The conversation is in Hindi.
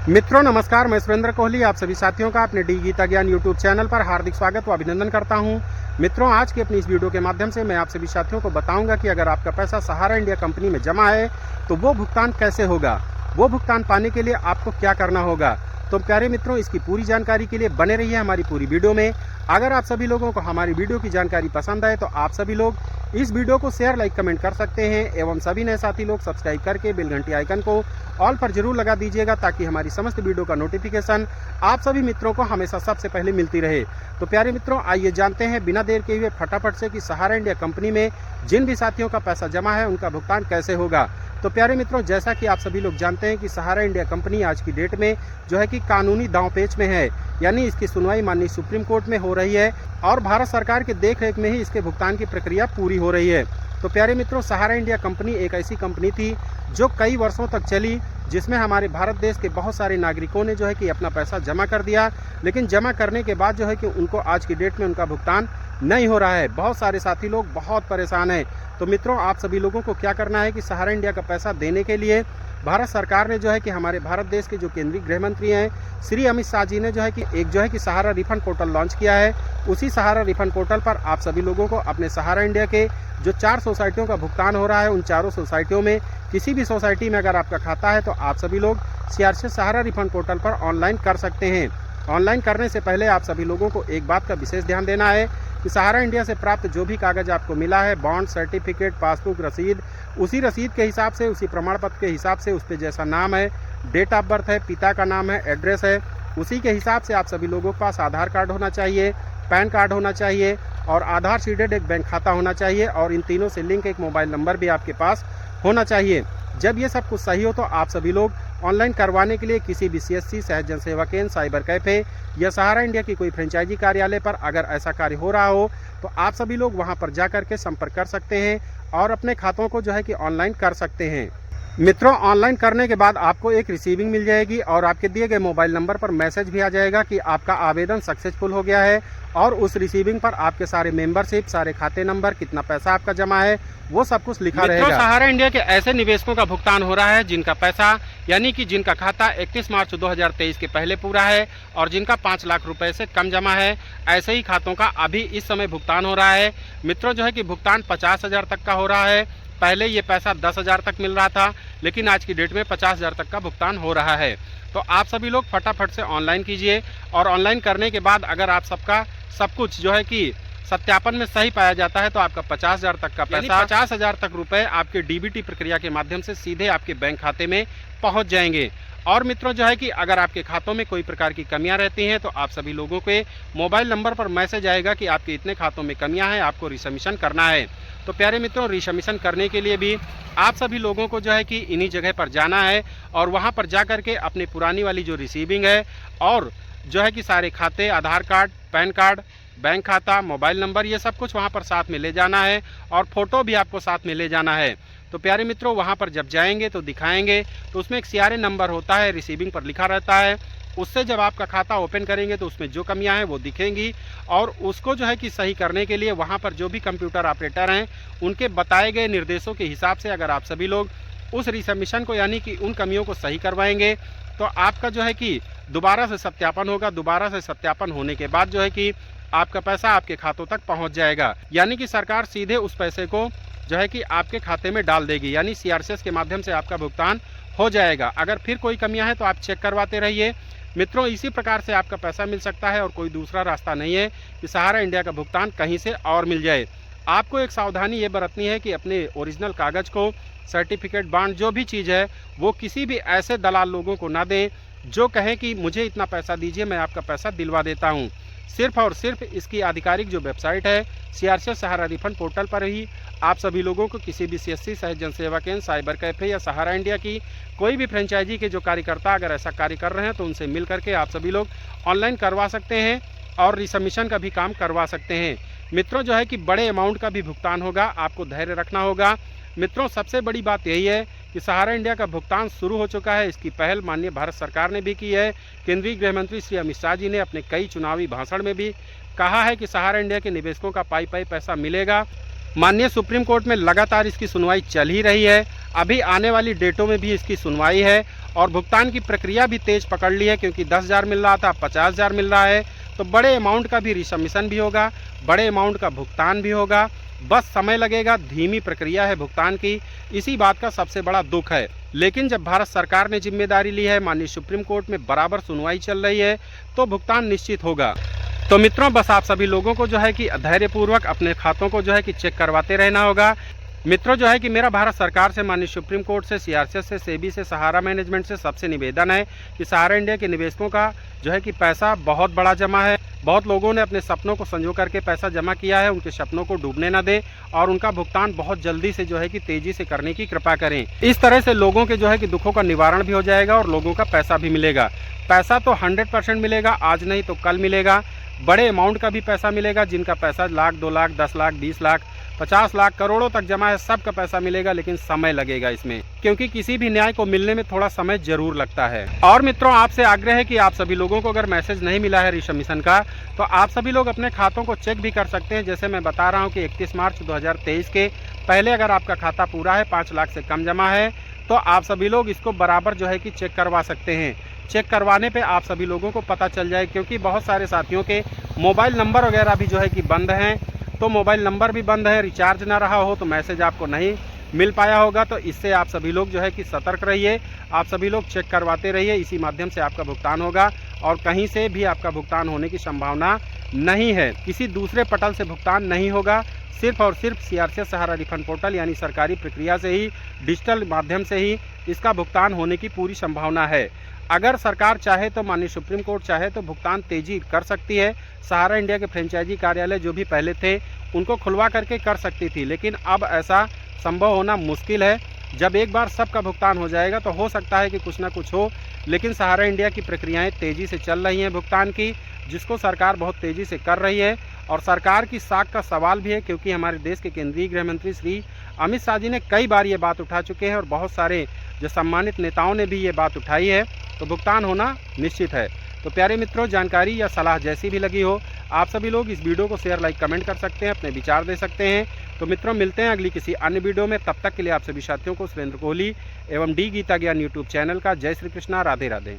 मित्रों नमस्कार, मैं सुरेंद्र कोहली आप सभी साथियों का अपने डी गीता ज्ञान यूट्यूब चैनल पर हार्दिक स्वागत व अभिनंदन करता हूं। मित्रों, आज की अपनी इस वीडियो के माध्यम से मैं आप सभी साथियों को बताऊंगा कि अगर आपका पैसा सहारा इंडिया कंपनी में जमा है तो वो भुगतान कैसे होगा, वो भुगतान पाने के लिए आपको क्या करना होगा। तो प्यारे मित्रों, इसकी पूरी जानकारी के लिए बने रहिए हमारी पूरी वीडियो में। अगर आप सभी लोगों को हमारी वीडियो की जानकारी पसंद आए तो आप सभी लोग इस वीडियो को शेयर लाइक कमेंट कर सकते हैं एवं सभी नए साथी लोग सब्सक्राइब करके बेल घंटी आइकन को ऑल पर जरूर लगा दीजिएगा ताकि हमारी समस्त वीडियो का नोटिफिकेशन आप सभी मित्रों को हमेशा सबसे पहले मिलती रहे। तो प्यारे मित्रों, आइए जानते हैं बिना देर के हुए फटाफट से कि सहारा इंडिया कंपनी में जिन भी साथियों का पैसा जमा है उनका भुगतान कैसे होगा। तो प्यारे मित्रों, जैसा कि आप सभी लोग जानते हैं कि सहारा इंडिया कंपनी आज की डेट में जो है कि कानूनी दांवपेच में है, यानी इसकी सुनवाई माननीय सुप्रीम कोर्ट में हो रही है और भारत सरकार के देखरेख में ही इसके भुगतान की प्रक्रिया पूरी हो रही है। तो प्यारे मित्रों, सहारा इंडिया कंपनी एक ऐसी कंपनी थी जो कई वर्षों तक चली, जिसमें हमारे भारत देश के बहुत सारे नागरिकों ने जो है कि अपना पैसा जमा कर दिया, लेकिन जमा करने के बाद जो है कि उनको आज की डेट में उनका भुगतान नहीं हो रहा है। बहुत सारे साथी लोग बहुत परेशान हैं। तो मित्रों, आप सभी लोगों को क्या करना है कि सहारा इंडिया का पैसा देने के लिए भारत सरकार ने जो है कि हमारे भारत देश के जो केंद्रीय गृह मंत्री हैं श्री अमित शाह जी ने जो है कि सहारा रिफंड पोर्टल लॉन्च किया है। उसी सहारा रिफंड पोर्टल पर आप सभी लोगों को अपने सहारा इंडिया के जो 4 सोसाइटियों का भुगतान हो रहा है, उन चारों सोसाइटियों में किसी भी सोसाइटी में अगर आपका खाता है तो आप सभी लोग सीआरसी सहारा रिफंड पोर्टल पर ऑनलाइन कर सकते हैं। ऑनलाइन करने से पहले आप सभी लोगों को एक बात का विशेष ध्यान देना है कि सहारा इंडिया से प्राप्त जो भी कागज़ आपको मिला है, बॉन्ड, सर्टिफिकेट, पासबुक, रसीद, उसी रसीद के हिसाब से, उसी प्रमाण पत्र के हिसाब से, उस पर जैसा नाम है, डेट ऑफ बर्थ है, पिता का नाम है, एड्रेस है, उसी के हिसाब से आप सभी लोगों के पास आधार कार्ड होना चाहिए, पैन कार्ड होना चाहिए और आधार सीडेड एक बैंक खाता होना चाहिए और इन तीनों से लिंक एक मोबाइल नंबर भी आपके पास होना चाहिए। जब ये सब कुछ सही हो तो आप सभी लोग ऑनलाइन करवाने के लिए किसी भी सीएससी, सहज जन सेवा केंद्र, साइबर कैफे या सहारा इंडिया की कोई फ्रेंचाइजी कार्यालय पर अगर ऐसा कार्य हो रहा हो तो आप सभी लोग वहां पर जा करके संपर्क कर सकते हैं और अपने खातों को जो है कि ऑनलाइन कर सकते हैं। मित्रों, ऑनलाइन करने के बाद आपको एक रिसीविंग मिल जाएगी और आपके दिए गए मोबाइल नंबर पर मैसेज भी आ जाएगा कि आपका आवेदन सक्सेसफुल हो गया है और उस रिसीविंग पर आपके सारे मेंबरशिप, सारे खाते नंबर, कितना पैसा आपका जमा है, वो सब कुछ लिखा रहेगा। सहारा इंडिया के ऐसे निवेशकों का भुगतान हो रहा है जिनका पैसा यानी कि जिनका खाता 31 मार्च 2023 के पहले पूरा है और जिनका 5 लाख रुपए से कम जमा है, ऐसे ही खातों का अभी इस समय भुगतान हो रहा है। मित्रों, जो है कि भुगतान 50,000 तक का हो रहा है। पहले ये पैसा 10,000 तक मिल रहा था, लेकिन आज की डेट में 50,000 तक का भुगतान हो रहा है। तो आप सभी लोग फटाफट से ऑनलाइन कीजिए और ऑनलाइन करने के बाद अगर आप सबका सब कुछ जो है कि सत्यापन में सही पाया जाता है तो आपका 50,000 तक का पैसा, 50,000 तक रुपए आपके डीबीटी प्रक्रिया के माध्यम से सीधे आपके बैंक खाते में पहुंच जाएंगे। और मित्रों, जो है कि अगर आपके खातों में कोई प्रकार की कमियां रहती हैं तो आप सभी लोगों के मोबाइल नंबर पर मैसेज आएगा कि आपके इतने खातों में कमियां हैं, आपको रिसबमिशन करना है। तो प्यारे मित्रों, रिसबमिशन करने के लिए भी आप सभी लोगों को जो है कि इन्हीं जगह पर जाना है और वहां पर जा करके अपनी पुरानी वाली जो रिसीविंग है और जो है कि सारे खाते, आधार कार्ड, पैन कार्ड, बैंक खाता, मोबाइल नंबर, ये सब कुछ वहाँ पर साथ में ले जाना है और फोटो भी आपको साथ में ले जाना है। तो प्यारे मित्रों, वहाँ पर जब जाएंगे तो दिखाएंगे तो उसमें एक सीआरए नंबर होता है, रिसीविंग पर लिखा रहता है। उससे जब आपका खाता ओपन करेंगे तो उसमें जो कमियां हैं वो दिखेंगी और उसको जो है कि सही करने के लिए वहाँ पर जो भी कंप्यूटर ऑपरेटर हैं उनके बताए गए निर्देशों के हिसाब से अगर आप सभी लोग उस रिसबमिशन को यानी कि उन कमियों को सही करवाएंगे तो आपका जो है कि दोबारा से सत्यापन होगा। दोबारा से सत्यापन होने के बाद जो है कि आपका पैसा आपके खातों तक पहुंच जाएगा, यानी कि सरकार सीधे उस पैसे को जो है कि आपके खाते में डाल देगी, यानी सीआरसीएस के माध्यम से आपका भुगतान हो जाएगा। अगर फिर कोई कमियां हैं तो आप चेक करवाते रहिए। मित्रों, इसी प्रकार से आपका पैसा मिल सकता है और कोई दूसरा रास्ता नहीं है कि सहारा इंडिया का भुगतान कहीं से और मिल जाए। आपको एक सावधानी ये बरतनी है कि अपने ओरिजिनल कागज़ को, सर्टिफिकेट, बॉन्ड, जो भी चीज़ है वो किसी भी ऐसे दलाल लोगों को ना दें जो कहें कि मुझे इतना पैसा दीजिए, मैं आपका पैसा दिलवा देता हूँ। सिर्फ और सिर्फ इसकी आधिकारिक जो वेबसाइट है सीआरसी सहारा रिफंड पोर्टल पर ही आप सभी लोगों को किसी भी सीएससी, सहज जन सेवा केंद्र, साइबर कैफे या सहारा इंडिया की कोई भी फ्रेंचाइजी के जो कार्यकर्ता अगर ऐसा कार्य कर रहे हैं तो उनसे मिल करके आप सभी लोग ऑनलाइन करवा सकते हैं और रिसबमिशन का भी काम करवा सकते हैं। मित्रों, जो है कि बड़े अमाउंट का भी भुगतान होगा, आपको धैर्य रखना होगा। मित्रों, सबसे बड़ी बात यही है कि सहारा इंडिया का भुगतान शुरू हो चुका है। इसकी पहल माननीय भारत सरकार ने भी की है। केंद्रीय गृह मंत्री श्री अमित शाह जी ने अपने कई चुनावी भाषण में भी कहा है कि सहारा इंडिया के निवेशकों का पाई पैसा मिलेगा माननीय सुप्रीम कोर्ट में लगातार इसकी सुनवाई चल ही रही है। अभी आने वाली डेटों में भी इसकी सुनवाई है और भुगतान की प्रक्रिया भी तेज पकड़ ली है, क्योंकि 10,000 मिल रहा था, 50,000 मिल रहा है। तो बड़े अमाउंट का भी रिसबमिशन भी होगा, बड़े अमाउंट का भुगतान भी होगा, बस समय लगेगा। धीमी प्रक्रिया है भुगतान की, इसी बात का सबसे बड़ा दुख है। लेकिन जब भारत सरकार ने जिम्मेदारी ली है, माननीय सुप्रीम कोर्ट में बराबर सुनवाई चल रही है, तो भुगतान निश्चित होगा। तो मित्रों, बस आप सभी लोगों को जो है कि धैर्यपूर्वक अपने खातों को जो है कि चेक करवाते रहना होगा। मित्रों, जो है कि मेरा भारत सरकार से, माननीय सुप्रीम कोर्ट से, सीआरसीएस से, सेबी से, सहारा मैनेजमेंट से सबसे निवेदन है कि सहारा इंडिया के निवेशकों का जो है कि पैसा बहुत बड़ा जमा है। बहुत लोगों ने अपने सपनों को संजो करके पैसा जमा किया है, उनके सपनों को डूबने न दें और उनका भुगतान बहुत जल्दी से जो है कि तेजी से करने की कृपा करें। इस तरह से लोगों के जो है कि दुखों का निवारण भी हो जाएगा और लोगों का पैसा भी मिलेगा। पैसा तो 100% मिलेगा, आज नहीं तो कल मिलेगा। बड़े अमाउंट का भी पैसा मिलेगा, जिनका पैसा लाख, 2 लाख, 10 लाख, 20 लाख, 50 लाख, करोड़ों तक जमा है, सबका पैसा मिलेगा। लेकिन समय लगेगा इसमें, क्योंकि किसी भी न्याय को मिलने में थोड़ा समय जरूर लगता है। और मित्रों, आपसे आग्रह है कि आप सभी लोगों को अगर मैसेज नहीं मिला है रिसबमिशन का, तो आप सभी लोग अपने खातों को चेक भी कर सकते हैं। जैसे मैं बता रहा हूँ कि 31 मार्च 2023 के पहले अगर आपका खाता पूरा है, 5 लाख से कम जमा है, तो आप सभी लोग इसको बराबर जो है कि चेक करवा सकते हैं। चेक करवाने पे आप सभी लोगों को पता चल जाए, क्योंकि बहुत सारे साथियों के मोबाइल नंबर वगैरह भी जो है कि बंद हैं। तो मोबाइल नंबर भी बंद है, रिचार्ज ना रहा हो तो मैसेज आपको नहीं मिल पाया होगा। तो इससे आप सभी लोग जो है कि सतर्क रहिए, आप सभी लोग चेक करवाते रहिए। इसी माध्यम से आपका भुगतान होगा और कहीं से भी आपका भुगतान होने की संभावना नहीं है। किसी दूसरे पटल से भुगतान नहीं होगा, सिर्फ और सिर्फ सीआरसीएस सहारा रिफंड पोर्टल यानी सरकारी प्रक्रिया से ही, डिजिटल माध्यम से ही इसका भुगतान होने की पूरी संभावना है। अगर सरकार चाहे तो, माननीय सुप्रीम कोर्ट चाहे तो भुगतान तेजी कर सकती है। सहारा इंडिया के फ्रेंचाइजी कार्यालय जो भी पहले थे उनको खुलवा करके कर सकती थी, लेकिन अब ऐसा संभव होना मुश्किल है। जब एक बार सबका भुगतान हो जाएगा तो हो सकता है कि कुछ ना कुछ हो, लेकिन सहारा इंडिया की प्रक्रियाएं तेज़ी से चल रही हैं भुगतान की, जिसको सरकार बहुत तेज़ी से कर रही है। और सरकार की साख का सवाल भी है, क्योंकि हमारे देश के केंद्रीय गृह मंत्री श्री अमित शाह जी ने कई बार ये बात उठा चुके हैं और बहुत सारे जो सम्मानित नेताओं ने भी ये बात उठाई है। तो भुगतान होना निश्चित है। तो प्यारे मित्रों, जानकारी या सलाह जैसी भी लगी हो, आप सभी लोग इस वीडियो को शेयर, लाइक, कमेंट कर सकते हैं, अपने विचार दे सकते हैं। तो मित्रों, मिलते हैं अगली किसी अन्य वीडियो में। तब तक के लिए आप सभी साथियों को सुरेंद्र कोहली एवं डी गीता ज्ञान यूट्यूब चैनल का जय श्री कृष्णा, राधे राधे।